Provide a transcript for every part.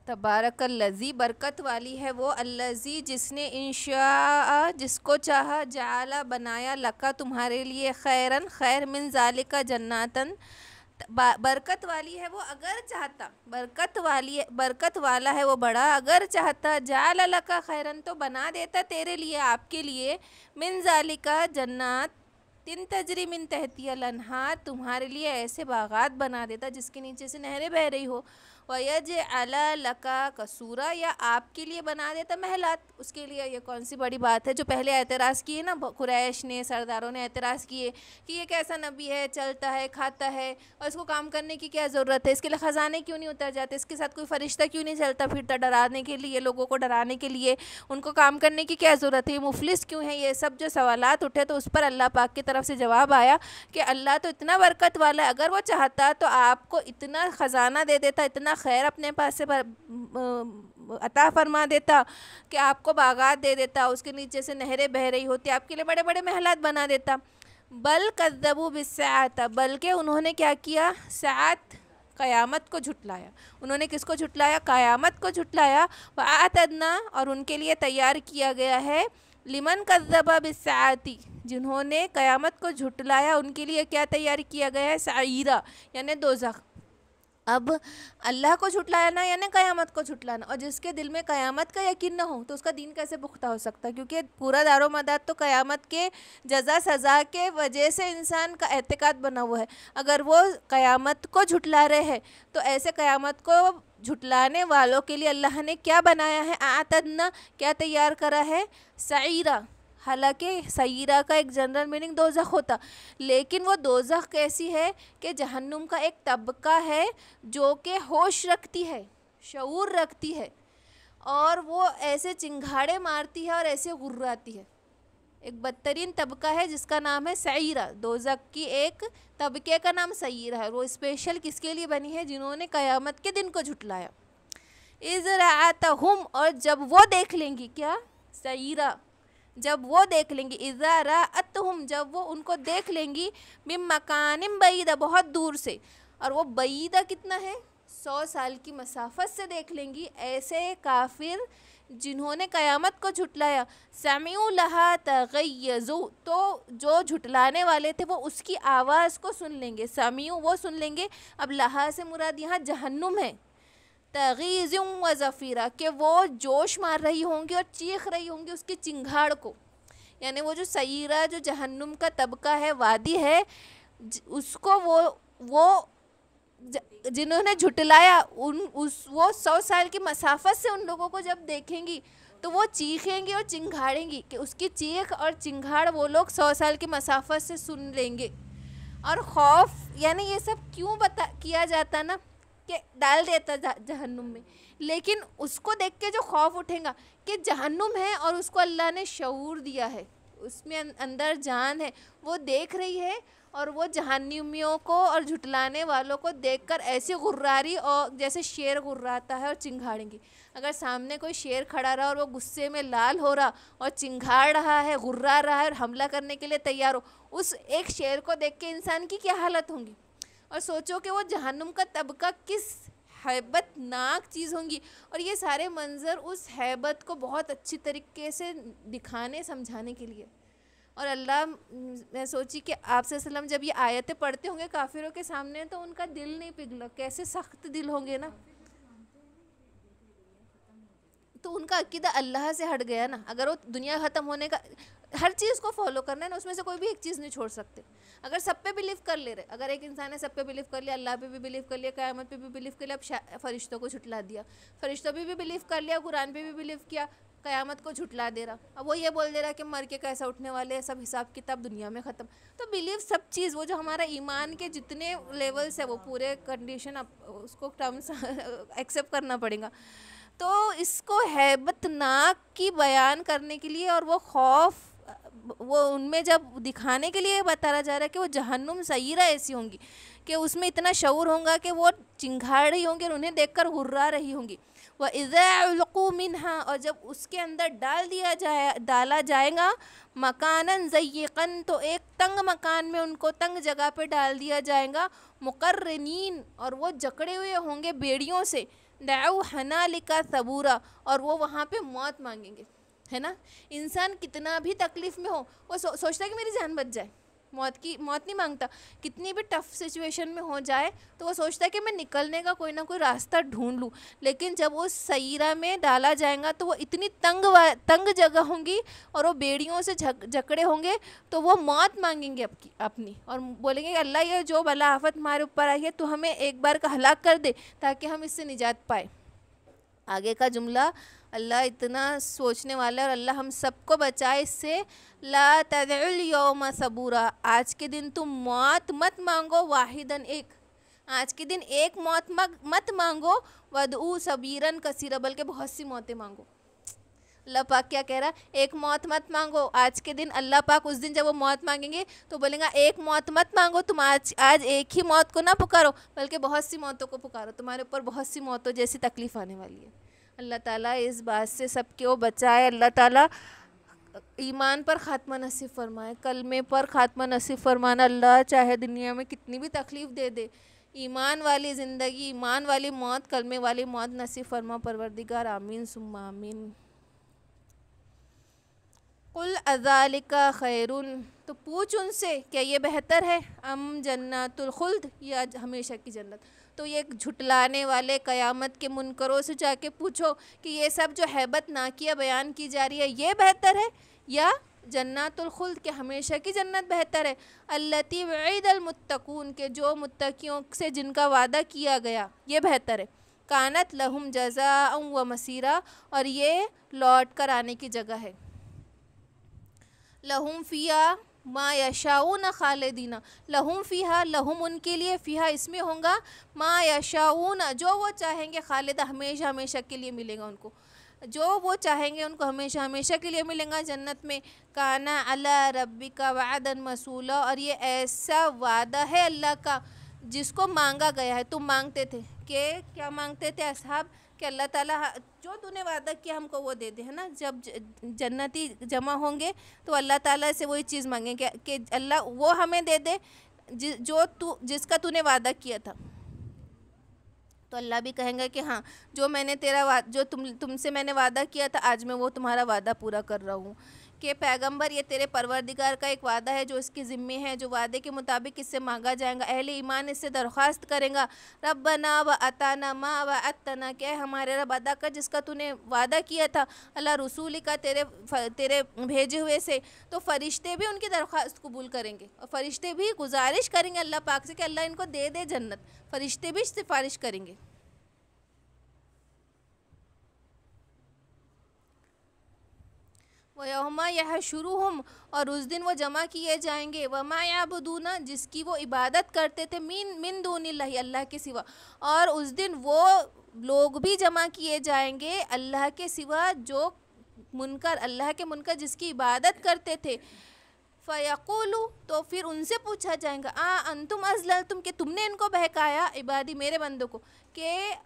तबारकल्लज़ी, बरकत वाली है वो अल्लज़ी जिसने इंशा जिसको चाहा, जाला बनाया, लका तुम्हारे लिए, खैरन खैर, मिन ज़ालिका जन्नातन, बरकत वाली है वो अगर चाहता, बरकत वाली बरकत वाला है वो बड़ा, अगर चाहता, जाला लका खैरन तो बना देता तेरे लिए, आपके लिए, मिन ज़ालिका जन्नात, तिन तजरी मिन तहतियल अनहार, तुम्हारे लिए ऐसे बागात बना देता जिसके नीचे से नहरें बह रही हो, वयज अला लका कसूरा, या आपके लिए बना देता महलात, उसके लिए। ये कौन सी बड़ी बात है जो पहले एतराज़ किए ना कुरैश ने, सरदारों ने एतराज़ किए कि ये कैसा नबी है, चलता है, खाता है, और इसको काम करने की क्या ज़रूरत है, इसके लिए ख़जाने क्यों नहीं उतर जाते, इसके साथ कोई फ़रिश्ता क्यों नहीं चलता फिरता डराने के लिए, लोगों को डराने के लिए, उनको काम करने की क्या ज़रूरत है, ये मुफलिस क्यों है, ये सब जो सवालात उठे तो उस पर अल्लाह पाक की तरफ से जवाब आया कि अल्लाह तो इतना बरकत वाला है, अगर वो चाहता तो आपको इतना ख़जाना दे देता, इतना खैर अपने पास से अता फरमा देता कि आपको बागात दे देता, उसके नीचे से नहरें बह रही होती, आपके लिए बड़े बड़े महलात बना देता। बल कज़्ज़बू बिस्साअत, बल्कि उन्होंने क्या किया, सात क़यामत को झुटलाया। उन्होंने किसको झुटलाया, क़यामत को झुटलाया। वअतदना, और उनके लिए तैयार किया गया है, लिमन कज़्ज़बा बिस्साअती, जिन्होंने क़यामत को झुटलाया उनके लिए क्या तैयार किया गया है, सईरा, यानी दोज़ख। अब अल्लाह को झुटलाना ना यानी क़यामत को झुटलाना, और जिसके दिल में क़यामत का यकीन ना हो तो उसका दीन कैसे पुख्ता हो सकता है, क्योंकि पूरा दारो मदार तो क़यामत के जज़ा सज़ा के वजह से इंसान का एतकाद बना हुआ है। अगर वो क़यामत को झुटला रहे हैं तो ऐसे क़यामत को झुटलाने वालों के लिए अल्लाह ने क्या बनाया है, आतदना, क्या तैयार करा है, सईरा। हालांकि सईरा का एक जनरल मीनिंग दोज़ख होता, लेकिन वो दोज़ख कैसी है कि जहन्नुम का एक तबका है जो कि होश रखती है, शऊर रखती है, और वो ऐसे चिंगाड़े मारती है और ऐसे गुर्राती है। एक बदतरीन तबका है जिसका नाम है सईरा, दोज़ख की एक तबके का नाम सईरा है। वो स्पेशल किसके लिए बनी है, जिन्होंने क़यामत के दिन को झुटलाया। इज़ रअतहुम, और जब वो देख लेंगी, क्या, सईरा, जब वो देख लेंगी, इज़ा रअतहुम, जब वो उनको देख लेंगी, मिन मकानिम बईदा, बहुत दूर से, और वो बईदा कितना है, 100 साल की मसाफत से देख लेंगी, ऐसे काफिर जिन्होंने क़यामत को झुटलाया। समिउ लहा तगय्यज़ु, तो जो झुटलाने वाले थे वो उसकी आवाज़ को सुन लेंगे, समिउ वो सुन लेंगे। अब लहा से मुराद यहाँ जहन्नुम है, तगीज़ुम व ज़फ़ीरा, कि वो जोश मार रही होंगी और चीख रही होंगी उसकी चिंगाड़ को, यानी वो जो सईरा, जो जहन्नुम का तबका है, वादी है, उसको वो जिन्होंने झुटलाया वो 100 साल की मसाफत से उन लोगों को जब देखेंगी तो वो चीखेंगी और चिंगाड़ेंगी, कि उसकी चीख और चिंगाड़ वो लोग 100 साल की मसाफत से सुन लेंगे। और खौफ, यानी ये सब क्यों किया जाता ना, कि डाल देता जहन्नुम में, लेकिन उसको देख के जो खौफ उठेगा कि जहन्नुम है और उसको अल्लाह ने शऊर दिया है, उसमें अंदर जान है, वो देख रही है, और वो जहन्नुमियों को और झुटलाने वालों को देखकर ऐसी गुर्रारी, और जैसे शेर गुर्राता है और चिंगाड़ेंगी। अगर सामने कोई शेर खड़ा रहा और वो गुस्से में लाल हो रहा और चिंगाड़ रहा है, गुर्रा रहा है और हमला करने के लिए तैयार हो, उस एक शेर को देख के इंसान की क्या हालत होंगी। और सोचो कि वो जहन्नुम का तबका किस हैबतनाक चीज़ होंगी, और ये सारे मंज़र उस हैबत को बहुत अच्छी तरीके से दिखाने समझाने के लिए। और अल्लाह, मैं सोची कि आप सल्लम जब ये आयतें पढ़ते होंगे काफिरों के सामने तो उनका दिल नहीं पिघला, कैसे सख्त दिल होंगे ना, तो उनका अकीदा अल्लाह से हट गया ना। अगर वो दुनिया ख़त्म होने का हर चीज़ को फॉलो करना है ना, उसमें से कोई भी एक चीज़ नहीं छोड़ सकते। अगर सब पे बिलीव कर ले रहे, अगर एक इंसान ने सब पे बिलीव कर लिया, अल्लाह पे भी बिलीव कर लिया, क़यामत पे भी बिलीव कर लिया, अब फ़रिश्तों को झुटला दिया, फ़रिश्तों पे भी बिलीव कर लिया, कुरान पे भी बिलीव किया, क़यामत को झुटला दे रहा, अब वो ये बोल दे रहा कि मर के कैसा उठने वाले हैं, सब हिसाब किताब दुनिया में ख़त्म। तो बिलीव सब चीज़, वो जो हमारा ईमान के जितने लेवल्स है वो पूरे कंडीशन उसको टर्म्स एक्सेप्ट करना पड़ेगा। तो इसको हैबतनाक की बयान करने के लिए और वो खौफ वो उनमें जब दिखाने के लिए बताया जा रहा है कि वो जहन्नुम सईरा ऐसी होंगी कि उसमें इतना शऊर होगा कि वो चिंगाड़ रही होंगी और उन्हें देखकर हुर्रा रही होंगी। व इज़ा उल्क़ू मिन्हा, और जब उसके अंदर डाला जाएगा मकानन ज़य्यक़न, तो एक तंग मकान में उनको तंग जगह पे डाल दिया जाएगा, मुक़र्रनीन, और वो जकड़े हुए होंगे बेड़ियों से, दअऊ हनालिका सबूरा, और वो वहाँ पे मौत मांगेंगे, है ना। इंसान कितना भी तकलीफ़ में हो वो सोचता है कि मेरी जान बच जाए, मौत नहीं मांगता। कितनी भी टफ़ सिचुएशन में हो जाए तो वो सोचता है कि मैं निकलने का कोई ना कोई रास्ता ढूंढ लूँ। लेकिन जब वो सईरा में डाला जाएगा तो वो इतनी तंग जगह होंगी और वो बेड़ियों से जकड़े होंगे, तो वो मौत मांगेंगे अपनी और बोलेंगे अल्लाह ये जो बला आफत हमारे ऊपर आई है तो हमें एक बार का हलाक कर दे ताकि हम इससे निजात पाए। आगे का जुमला अल्लाह इतना सोचने वाला है और अल्लाह हम सबको बचाए इससे। ला तदउल यौम सबूरा, आज के दिन तुम मौत मत मांगो, वाहिदन एक, आज के दिन एक मौत मत मांगो, वदऊ सबीरन कसीरा, बल्कि बहुत सी मौतें मांगो। अल्लाह पाक क्या कह रहा, एक मौत मत मांगो आज के दिन। अल्लाह पाक उस दिन जब वो मौत मांगेंगे तो बोलेंगे एक मौत मत मांगो तुम, आज एक ही मौत को ना पुकारो बल्कि बहुत सी मौतों को पुकारो, तुम्हारे ऊपर बहुत सी मौतों जैसी तकलीफ़ आने वाली है। अल्लाह ताला इस बात से सबके वो बचाए। अल्लाह ताला ईमान पर ख़ात्मा नसीब फरमाए, कलमे पर ख़ात्मा नसीब फरमाना। अल्लाह चाहे दुनिया में कितनी भी तकलीफ़ दे दे, ईमान वाली ज़िंदगी, ईमान वाली मौत, कलमे वाली मौत नसीब फरमा परवरदिगार, आमीन सुम्मा आमीन। कुल अज़ालिका खैरुन, तो पूछ उनसे क्या ये बेहतर है, अम जन्नतुल खुल्द, या हमेशा की जन्नत। तो ये झुटलाने वाले क़यामत के मुनकरों से जाके पूछो कि ये सब जो हैबत नाकिया बयान की जा रही है ये बेहतर है या जन्नतुल खुल्द के हमेशा की जन्नत बेहतर है। अल्लती वईदल मुत्तकून, के जो मुत्तकियों से जिनका वादा किया गया ये बेहतर है। कानत लहुम जज़ाअ व मसीरा, और ये लौट कर आने की जगह है। लहुम फ़िया मा यशाऊन खालिदीना, लहुम फ़िहा, लहुम उनके लिए, फ़िहा इसमें होगा मा यशाऊन, जो वो चाहेंगे, खालिदा हमेशा हमेशा के लिए मिलेगा उनको, जो वो चाहेंगे उनको हमेशा हमेशा के लिए मिलेगा जन्नत में। काना अला रब्बिका वअदन मसूला, और ये ऐसा वादा है अल्लाह का जिसको मांगा गया है। तुम मांगते थे कि क्या मांगते थे असहाब कि अल्लाह ताला जो तूने वादा किया हमको वो दे दे, है ना। जब जन्नती जमा होंगे तो अल्लाह ताला से वही चीज़ मांगेंगे कि अल्लाह वो हमें दे दे जिसका तूने वादा किया था। तो अल्लाह भी कहेंगे कि हाँ जो मैंने जो तुमसे मैंने वादा किया था आज मैं वो तुम्हारा वादा पूरा कर रहा हूँ। कि पैगंबर ये तेरे परवरदिगार का एक वादा है जो इसके ज़िम्मे है, जो वादे के मुताबिक इससे मांगा जाएगा। अहले ईमान इससे दरख्वास्त करेगा, रब्बना व अताना मा व अतना, क्या हमारे रब अदा कर जिसका तूने वादा किया था अल्लाह रसूल का तेरे भेजे हुए से। तो फ़रिश्ते भी उनकी दरख्वास्त कबूल करेंगे और फ़रिश्ते भी गुजारिश करेंगे अल्लाह पाक से कि अल्लाह इनको दे दे जन्नत। फ़रिश्ते भी सिफारिश करेंगे। वयौमा यहशुरुहुम, और उस दिन वो जमा किए जाएंगे, वमा याबुदूना, जिसकी वो इबादत करते थे, मिन दूनिल्लाहि, अल्लाह के सिवा। और उस दिन वो लोग भी जमा किए जाएंगे अल्लाह के सिवा जो मुनकर, अल्लाह के मुनकर जिसकी इबादत करते थे। फ़यक़ूलु, तो फिर उनसे पूछा जाएगा, अंतुम अज़लल्तुम, कि तुमने इनको बहकाया, इबादी मेरे बंदों को। कि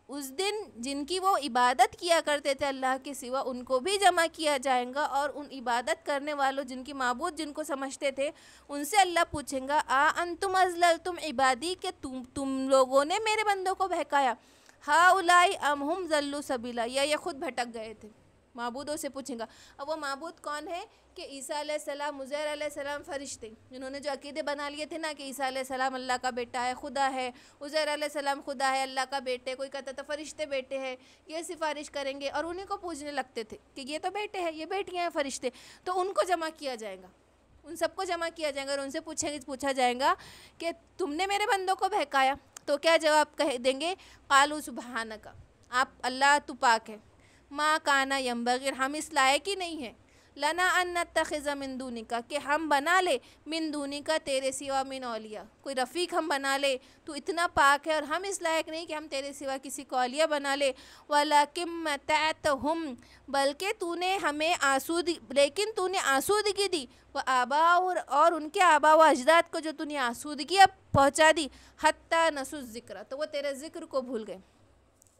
उस दिन जिनकी वो इबादत किया करते थे अल्लाह के सिवा उनको भी जमा किया जाएगा, और उन इबादत करने वालों जिनकी माबूद जिनको समझते थे उनसे अल्लाह पूछेगा, अंतुम अज़लल्तुम इबादी, के तुम लोगों ने मेरे बंदों को बहकाया। हाउलाई अम हुम ज़ल्लू सबीला, या ये खुद भटक गए थे। माबूदों से पूछेगा। अब वो माबूद कौन है कि ईसा अलैहिस्सलाम, उज़ैर अलैहिस्सलाम, फ़रिश्ते जिन्होंने जो अकीदे बना लिए थे ना कि ईसा अलैहिस्सलाम अल्लाह का बेटा है, खुदा है, उज़ैर अलैहिस्सलाम खुदा है, अल्लाह का बेटे, कोई कहता था फ़रिश्ते बेटे हैं, ये सिफारिश करेंगे और उन्हीं को पूछने लगते थे कि ये तो बेटे हैं, ये बेटियाँ हैं फ़रिश्ते। तो उनको जमा किया जाएगा, उन सबको जमा किया जाएगा और उनसे पूछा जाएगा कि तुमने मेरे बंदों को बहकाया। तो क्या जवाब कह देंगे, क़ालू सुबहानका, आप अल्लाह तू पाक है, माँ काना यम्बग़ी, हम इस लायक ही नहीं है, लना अन नत्तख़िज़ मिन दूनिका, कि हम बना ले मिन दूनिका, तेरे सिवा, मिन औलिया, कोई रफ़ीक हम बना ले। तू इतना पाक है और हम इस लायक नहीं कि हम तेरे सिवा किसी को औलिया बना ले। वलाकिन मतअतहुम, बल्कि तूने हमें लेकिन तूने आसूदगी दी, वह आबा, और उनके आबा व अजदाद को जो तूने आसूदगी अब पहुँचा दी, हत्ता नसु ज़िक्र, तो वो तेरे ज़िक्र को भूल गए।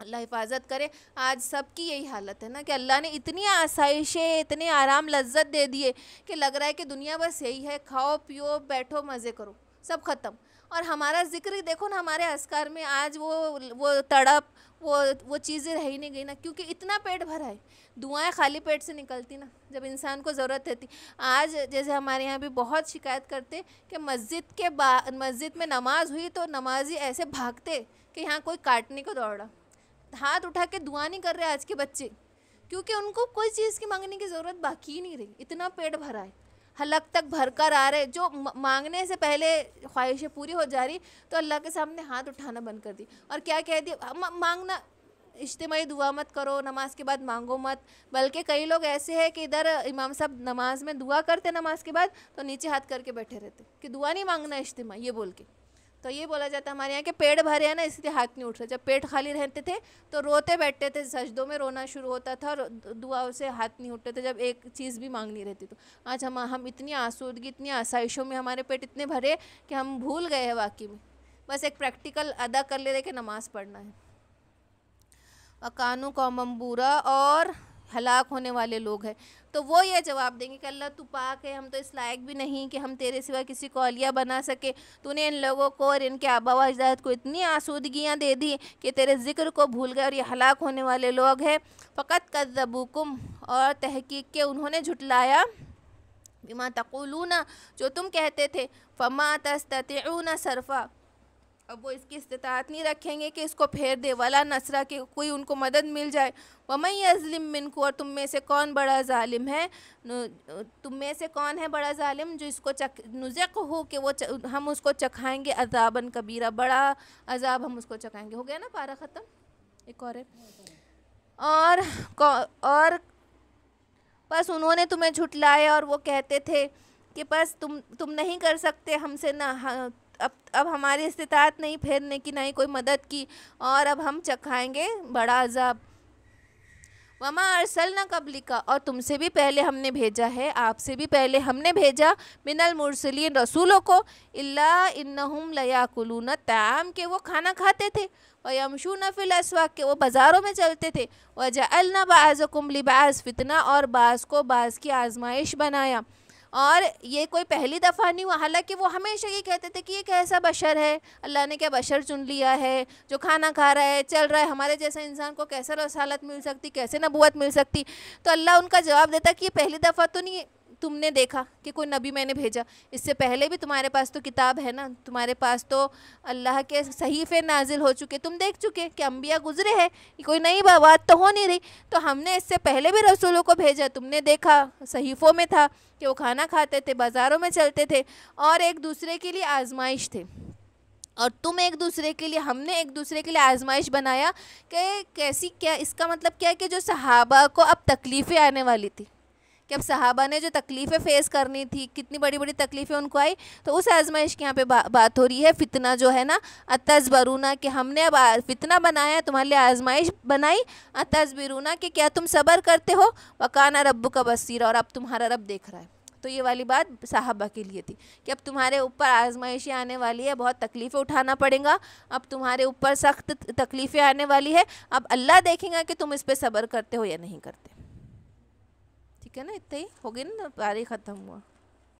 अल्लाह हिफाजत करे। आज सबकी यही हालत है ना कि अल्लाह ने इतनी आसाइशें, इतने आराम लज्जत दे दिए कि लग रहा है कि दुनिया बस यही है, खाओ पियो बैठो मज़े करो। सब ख़त्म। और हमारा ज़िक्र देखो ना, हमारे अस्कार में आज वो तड़प, वो चीज़ें रह ही नहीं गई ना, क्योंकि इतना पेट भरा है। दुआएं खाली पेट से निकलती ना जब इंसान को ज़रूरत रहती। आज जैसे हमारे यहाँ भी बहुत शिकायत करते कि मस्जिद में नमाज़ हुई तो नमाजी ऐसे भागते कि यहाँ कोई काटने को दौड़ा, हाथ उठा के दुआ नहीं कर रहे आज के बच्चे, क्योंकि उनको कोई चीज़ की मांगने की ज़रूरत बाकी ही नहीं रही, इतना पेट भरा है, हलक तक भर कर आ रहे। जो मांगने से पहले ख्वाहिशें पूरी हो जा रही तो अल्लाह के सामने हाथ उठाना बंद कर दी, और क्या कह दिया, मांगना इज्तिमाई दुआ मत करो, नमाज के बाद मांगो मत। बल्कि कई लोग ऐसे हैं कि इधर इमाम साहब नमाज में दुआ करते नमाज के बाद तो नीचे हाथ करके बैठे रहते कि दुआ नहीं मांगना इज्तिमाई, ये बोल के। तो ये बोला जाता है हमारे यहाँ के पेट भरे हैं ना इसलिए हाथ नहीं उठ रहे। जब पेट खाली रहते थे तो रोते बैठते थे, सजदों में रोना शुरू होता था और दुआओं से हाथ नहीं उठते थे जब एक चीज़ भी मांगनी रहती। तो आज हम इतनी आसूदगी, इतनी आसाइशों में हमारे पेट इतने भरे कि हम भूल गए हैं वाकई में, बस एक प्रैक्टिकल अदा कर ले रहे कि नमाज़ पढ़ना है। अकानू कौमम बूरा, और हलाक होने वाले लोग हैं। तो वो ये जवाब देंगे कि अल्लाह तू पाक है, हम तो इस लायक भी नहीं कि हम तेरे सिवा किसी को औलिया बना सके। तूने इन लोगों को और इनके आबा व अजदाद को इतनी आसूदगियाँ दे दी कि तेरे ज़िक्र को भूल गए, और ये हलाक होने वाले लोग हैं। फ़कत कज़्ज़बूकुम, और तहकीक के उन्होंने झुटलाया, बिमा तक़ूलूना, जो तुम कहते थे, फ़मा तस्ततिऊना सरफ़ा, अब वो इसकी इस्तिताअत नहीं रखेंगे कि इसको फेर दे, वला नसरा, के कोई उनको मदद मिल जाए। वमन यज़लिम मिनकु, और तुम में से कौन बड़ा ज़ालिम है, तुम में से कौन है बड़ा ज़ालिम, जो इसको नुज़िक़हु, कि वो हम उसको चखाएंगे अज़ाबन कबीरा, बड़ा अज़ाब हम उसको चखाएंगे। हो गया ना पारा ख़त्म, एक और है। और बस उन्होंने तुम्हें झुटलाया और वो कहते थे कि बस तुम नहीं कर सकते हमसे ना, अब हमारी इस्तिताअत नहीं फेरने की, ना ही कोई मदद की, और अब हम चखाएंगे बड़ा अज़ाब। वमा अरसलना कब्लिका, और तुमसे भी पहले हमने भेजा है, आपसे भी पहले हमने भेजा, मिनल मुरसलीन, रसूलों को, इल्ला इन्नहुम लयाकुलून ताम, के वो खाना खाते थे, व यमशून फिल अस्वाक, के वो बाज़ारों में चलते थे, व जअलना बाज़कुम लिबास फितना, और बाज़ को बाज़ की आजमाइश बनाया। और ये कोई पहली दफ़ा नहीं हुआ, हालांकि वो हमेशा ये कहते थे कि ये कैसा बशर है, अल्लाह ने क्या बशर चुन लिया है जो खाना खा रहा है, चल रहा है, हमारे जैसे इंसान को कैसे रसालत मिल सकती, कैसे नबूवत मिल सकती। तो अल्लाह उनका जवाब देता कि ये पहली दफ़ा तो नहीं तुमने देखा कि कोई नबी मैंने भेजा, इससे पहले भी तुम्हारे पास तो किताब है ना, तुम्हारे पास तो अल्लाह के सहीफ़े नाजिल हो चुके, तुम देख चुके कि अम्बिया गुजरे हैं, कोई नई बात तो हो नहीं रही। तो हमने इससे पहले भी रसूलों को भेजा, तुमने देखा सहीफ़ों में था कि वो खाना खाते थे, बाज़ारों में चलते थे, और एक दूसरे के लिए आजमाइश थे। और तुम एक दूसरे के लिए, हमने एक दूसरे के लिए आजमाइश बनाया कि कैसी, क्या इसका मतलब क्या है कि जो सहाबा को अब तकलीफ़ें आने वाली थी, कि अब सहाबा ने जो तकलीफ़ें फ़ेस करनी थी, कितनी बड़ी बड़ी तकलीफ़ें उनको आई, तो उस आजमाइश की यहाँ पे बात हो रही है। फितना जो है ना, अतज़बरूना, कि हमने अब फितना बनाया, तुम्हारे लिए आजमाइश बनाई, अतज़बरूना, कि क्या तुम सब्र करते हो, वकाना रब्बुका बसीरा, और अब तुम्हारा रब देख रहा है। तो ये वाली बात सहाबा के लिए थी कि अब तुम्हारे ऊपर आजमाइशें आने वाली है, बहुत तकलीफ़ें उठाना पड़ेगा, अब तुम्हारे ऊपर सख्त तकलीफ़ें आने वाली है, अब अल्लाह देखेगा कि तुम इस पर सब्र करते हो या नहीं करते। ठीक है ना, इतना ही हो गया ना, पारी ख़त्म हुआ।